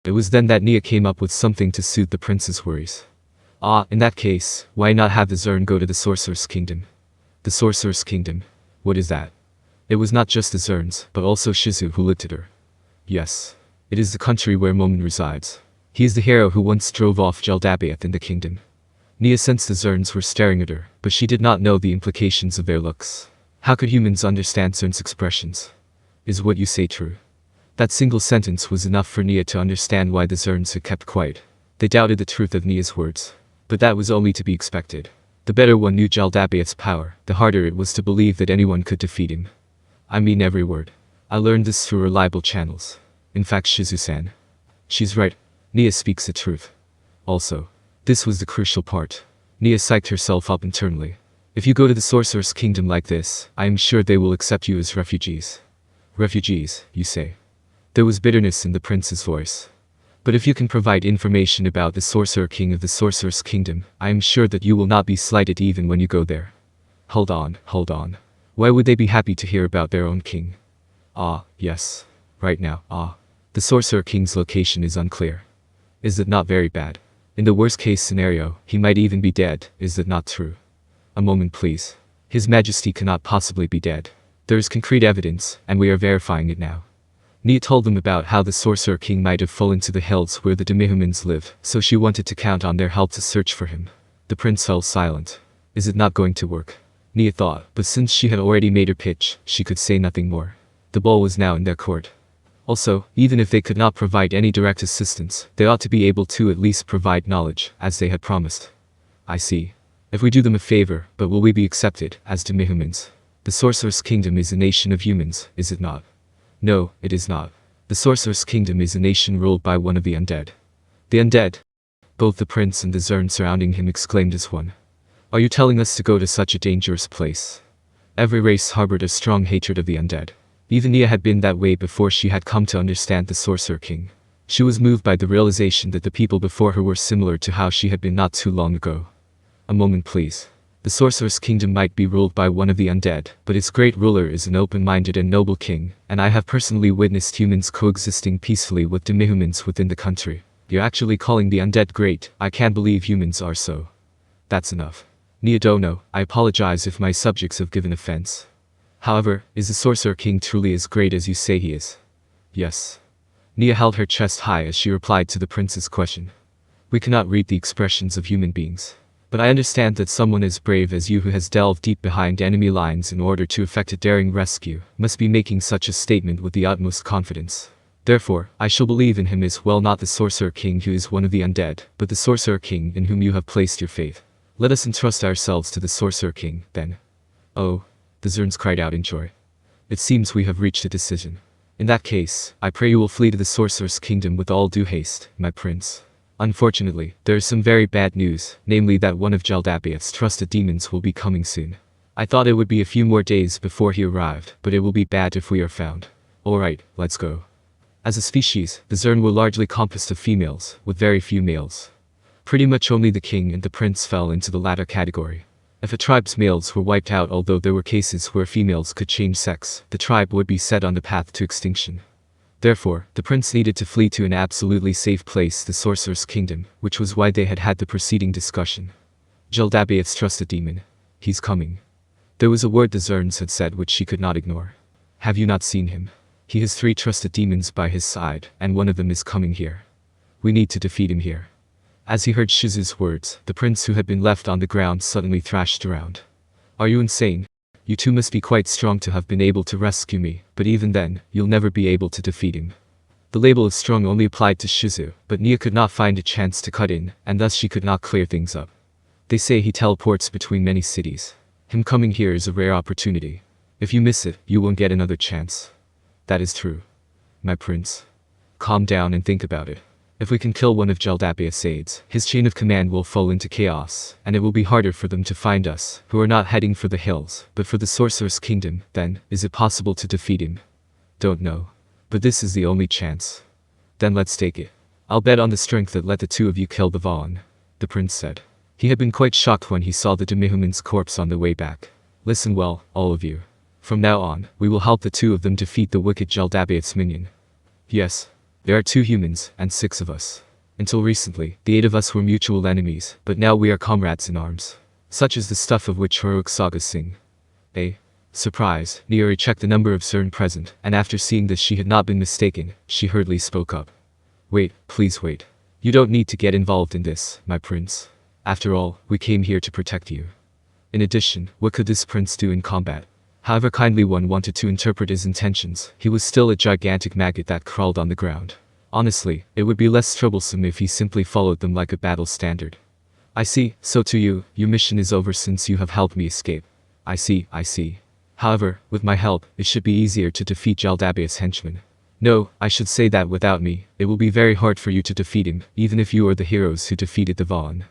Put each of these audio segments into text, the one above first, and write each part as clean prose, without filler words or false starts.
It was then that Nia came up with something to soothe the prince's worries. Ah, in that case, why not have the Zern go to the sorcerer's kingdom? The sorcerer's kingdom? What is that? It was not just the Zerns, but also Shizu who lived at her. Yes. It is the country where Momon resides. He is the hero who once drove off Jeldabaoth in the kingdom. Nia sensed the Zerns were staring at her, but she did not know the implications of their looks. How could humans understand Zern's expressions? Is what you say true? That single sentence was enough for Nia to understand why the Zerns had kept quiet. They doubted the truth of Nia's words. But that was only to be expected. The better one knew Jeldabaoth's power, the harder it was to believe that anyone could defeat him. I mean every word. I learned this through reliable channels. In fact, Shizu-san. She's right. Nia speaks the truth. Also, this was the crucial part. Nia psyched herself up internally. If you go to the sorcerer's kingdom like this, I am sure they will accept you as refugees. Refugees, you say? There was bitterness in the prince's voice. But if you can provide information about the sorcerer king of the sorcerer's kingdom, I am sure that you will not be slighted even when you go there. Hold on. Why would they be happy to hear about their own king? Ah, yes. Right now, the sorcerer king's location is unclear. Is that not very bad? In the worst case scenario, he might even be dead, is that not true? A moment please. His Majesty cannot possibly be dead. There is concrete evidence, and we are verifying it now. Nia told them about how the Sorcerer King might have fallen to the hills where the Demihumans live, so she wanted to count on their help to search for him. The prince fell silent. Is it not going to work? Nia thought, but since she had already made her pitch, she could say nothing more. The ball was now in their court. Also, even if they could not provide any direct assistance, they ought to be able to at least provide knowledge, as they had promised. I see. If we do them a favor, but will we be accepted, as Demihumans? The Sorcerer's Kingdom is a nation of humans, is it not? No, it is not. The Sorcerer's Kingdom is a nation ruled by one of the undead. The undead? Both the prince and the Zern surrounding him exclaimed as one. Are you telling us to go to such a dangerous place? Every race harbored a strong hatred of the undead. Even Nia had been that way before she had come to understand the Sorcerer King. She was moved by the realization that the people before her were similar to how she had been not too long ago. A moment please. The Sorcerer's Kingdom might be ruled by one of the undead, but its great ruler is an open-minded and noble king, and I have personally witnessed humans coexisting peacefully with Demihumans within the country. You're actually calling the undead great? I can't believe humans are so. That's enough. Nia Dono, I apologize if my subjects have given offense. However, is the Sorcerer King truly as great as you say he is? Yes. Nia held her chest high as she replied to the prince's question. We cannot read the expressions of human beings. But I understand that someone as brave as you who has delved deep behind enemy lines in order to effect a daring rescue, must be making such a statement with the utmost confidence. Therefore, I shall believe in him as well, not the Sorcerer King who is one of the undead, but the Sorcerer King in whom you have placed your faith. Let us entrust ourselves to the Sorcerer King, then. Oh, the Zerns cried out in joy. It seems we have reached a decision. In that case, I pray you will flee to the Sorcerer's Kingdom with all due haste, my prince. Unfortunately, there is some very bad news, namely that one of Jeldabaoth's trusted demons will be coming soon. I thought it would be a few more days before he arrived, but it will be bad if we are found. Alright, let's go. As a species, the Zern were largely composed of females, with very few males. Pretty much only the king and the prince fell into the latter category. If a tribe's males were wiped out, although there were cases where females could change sex, the tribe would be set on the path to extinction. Therefore, the prince needed to flee to an absolutely safe place, the Sorcerer's Kingdom, which was why they had had the preceding discussion. Jeldabaoth's trusted demon. He's coming. There was a word the Zerns had said which she could not ignore. Have you not seen him? He has 3 trusted demons by his side, and one of them is coming here. We need to defeat him here. As he heard Shizu's words, the prince who had been left on the ground suddenly thrashed around. Are you insane? You two must be quite strong to have been able to rescue me, but even then, you'll never be able to defeat him. The label of strong only applied to Shizu, but Nia could not find a chance to cut in, and thus she could not clear things up. They say he teleports between many cities. Him coming here is a rare opportunity. If you miss it, you won't get another chance. That is true. My prince. Calm down and think about it. If we can kill one of Jeldabaoth's aides, his chain of command will fall into chaos, and it will be harder for them to find us, who are not heading for the hills, but for the Sorcerer's Kingdom. Then, is it possible to defeat him? Don't know. But this is the only chance. Then let's take it. I'll bet on the strength that let the two of you kill the Vaughn, the prince said. He had been quite shocked when he saw the Demihuman's corpse on the way back. Listen well, all of you. From now on, we will help the two of them defeat the wicked Jeldabaoth's minion. Yes. There are 2 humans, and 6 of us. Until recently, the 8 of us were mutual enemies, but now we are comrades in arms. Such is the stuff of which heroic sagas sing. Surprise, Niori checked the number of Zern present, and after seeing this she had not been mistaken, she hurriedly spoke up. Wait, please wait. You don't need to get involved in this, my prince. After all, we came here to protect you. In addition, what could this prince do in combat? However kindly one wanted to interpret his intentions, he was still a gigantic maggot that crawled on the ground. Honestly, it would be less troublesome if he simply followed them like a battle standard. I see, so to you, your mission is over since you have helped me escape. I see. However, with my help, it should be easier to defeat Jaldabaoth's henchmen. No, I should say that without me, it will be very hard for you to defeat him, even if you are the heroes who defeated the Vaughn.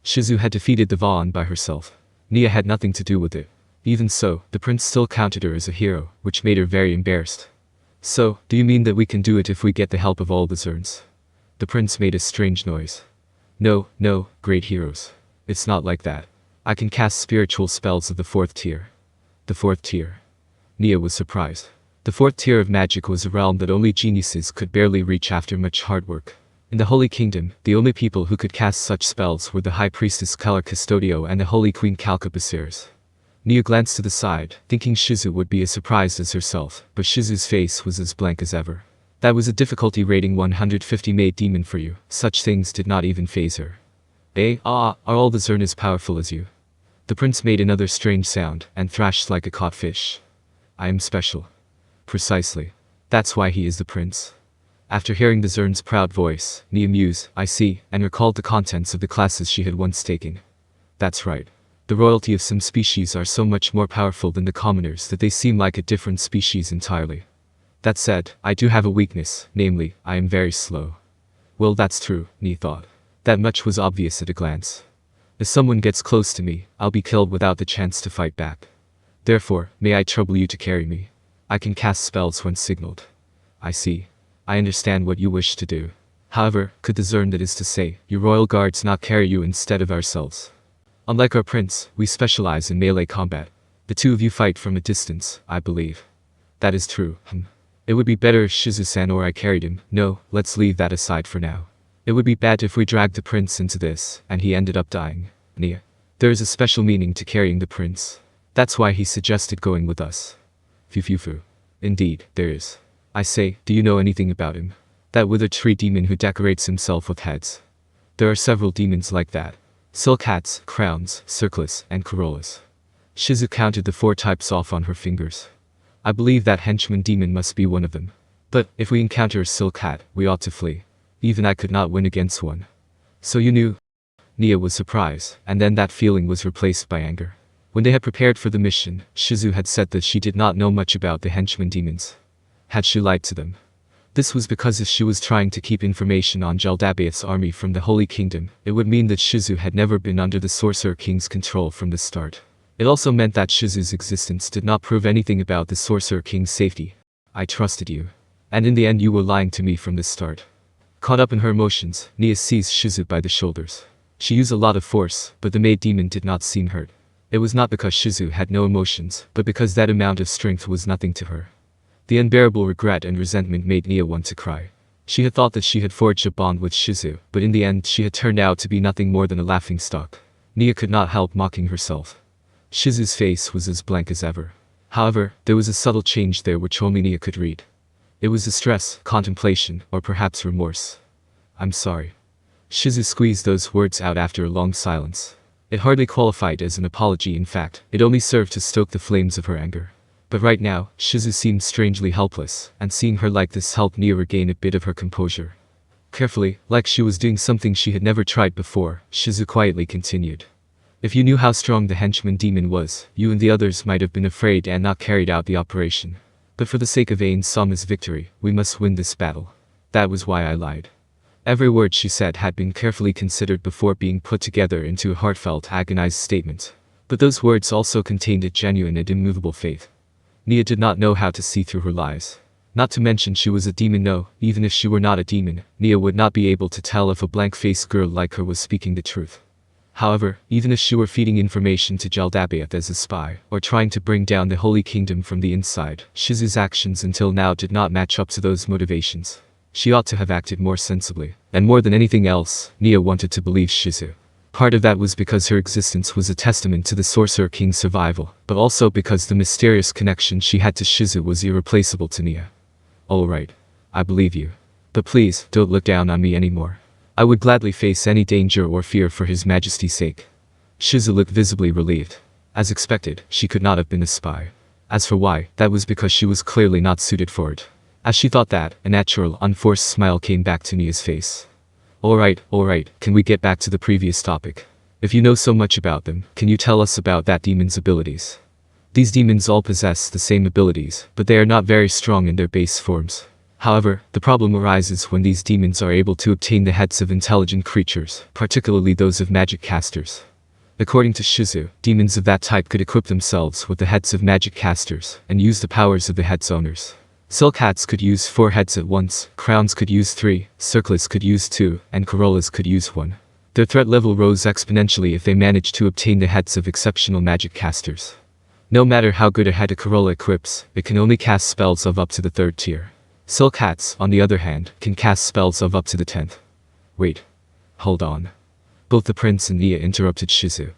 Shizu had defeated the Vaughn by herself. Nia had nothing to do with it. Even so, the prince still counted her as a hero, which made her very embarrassed. So, do you mean that we can do it if we get the help of all the Zerns? The prince made a strange noise. No, great heroes. It's not like that. I can cast spiritual spells of the 4th tier. The 4th tier. Nia was surprised. The 4th tier of magic was a realm that only geniuses could barely reach after much hard work. In the Holy Kingdom, the only people who could cast such spells were the High Priestess Keller Custodio and the Holy Queen Kalka Basirs. Nia glanced to the side, thinking Shizu would be as surprised as herself, but Shizu's face was as blank as ever. That was a difficulty rating 150 made demon for you. Such things did not even faze her. Are all the Zern as powerful as you? The prince made another strange sound, and thrashed like a caught fish. I am special. Precisely. That's why he is the prince. After hearing the Zern's proud voice, Nia mused, I see, and recalled the contents of the classes she had once taken. That's right. The royalty of some species are so much more powerful than the commoners that they seem like a different species entirely. That said, I do have a weakness, namely, I am very slow. Well, that's true, Nia thought. That much was obvious at a glance. If someone gets close to me, I'll be killed without the chance to fight back. Therefore, may I trouble you to carry me? I can cast spells when signaled. I see. I understand what you wish to do. However, could the Zern, that is to say, your royal guards, not carry you instead of ourselves? Unlike our prince, we specialize in melee combat. The 2 of you fight from a distance, I believe. That is true. It would be better if Shizu-san or I carried him. No, let's leave that aside for now. It would be bad if we dragged the prince into this, and he ended up dying. Nia. There is a special meaning to carrying the prince. That's why he suggested going with us. Fufufu. Indeed, there is. I say, do you know anything about him? That withered tree demon who decorates himself with heads. There are several demons like that. Silk hats, crowns, circlets, and corollas. Shizu counted the 4 types off on her fingers. I believe that henchman demon must be one of them. But, if we encounter a silk hat, we ought to flee. Even I could not win against one. So you knew? Nia was surprised, and then that feeling was replaced by anger. When they had prepared for the mission, Shizu had said that she did not know much about the henchman demons. Had she lied to them? This was because if she was trying to keep information on Jaldabaoth's army from the Holy Kingdom, it would mean that Shizu had never been under the Sorcerer King's control from the start. It also meant that Shizu's existence did not prove anything about the Sorcerer King's safety. I trusted you. And in the end you were lying to me from the start. Caught up in her emotions, Nia seized Shizu by the shoulders. She used a lot of force, but the maid demon did not seem hurt. It was not because Shizu had no emotions, but because that amount of strength was nothing to her. The unbearable regret and resentment made Nia want to cry. She had thought that she had forged a bond with Shizu, but in the end she had turned out to be nothing more than a laughingstock. Nia could not help mocking herself. Shizu's face was as blank as ever. However, there was a subtle change there which only Nia could read. It was distress, contemplation, or perhaps remorse. I'm sorry. Shizu squeezed those words out after a long silence. It hardly qualified as an apology. In fact, it only served to stoke the flames of her anger. But right now, Shizu seemed strangely helpless, and seeing her like this helped Nia regain a bit of her composure. Carefully, like she was doing something she had never tried before, Shizu quietly continued. If you knew how strong the henchman demon was, you and the others might have been afraid and not carried out the operation. But for the sake of Ain Sama's victory, we must win this battle. That was why I lied. Every word she said had been carefully considered before being put together into a heartfelt, agonized statement. But those words also contained a genuine and immovable faith. Nia did not know how to see through her lies. Not to mention she was a demon. No, even if she were not a demon, Nia would not be able to tell if a blank-faced girl like her was speaking the truth. However, even if she were feeding information to Jaldabaoth as a spy, or trying to bring down the Holy Kingdom from the inside, Shizu's actions until now did not match up to those motivations. She ought to have acted more sensibly. And more than anything else, Nia wanted to believe Shizu. Part of that was because her existence was a testament to the Sorcerer King's survival, but also because the mysterious connection she had to Shizu was irreplaceable to Nia. Alright. I believe you. But please, don't look down on me anymore. I would gladly face any danger or fear for His Majesty's sake. Shizu looked visibly relieved. As expected, she could not have been a spy. As for why, that was because she was clearly not suited for it. As she thought that, a natural, unforced smile came back to Nia's face. Alright, can we get back to the previous topic? If you know so much about them, can you tell us about that demon's abilities? These demons all possess the same abilities, but they are not very strong in their base forms. However, the problem arises when these demons are able to obtain the heads of intelligent creatures, particularly those of magic casters. According to Shizu, demons of that type could equip themselves with the heads of magic casters, and use the powers of the head's owners. Silk hats could use 4 heads at once, crowns could use 3, circlets could use 2, and corollas could use 1. Their threat level rose exponentially if they managed to obtain the heads of exceptional magic casters. No matter how good a head a corolla equips, it can only cast spells of up to the 3rd tier. Silk hats, on the other hand, can cast spells of up to the 10th. Wait. Hold on. Both the prince and Nia interrupted Shizu.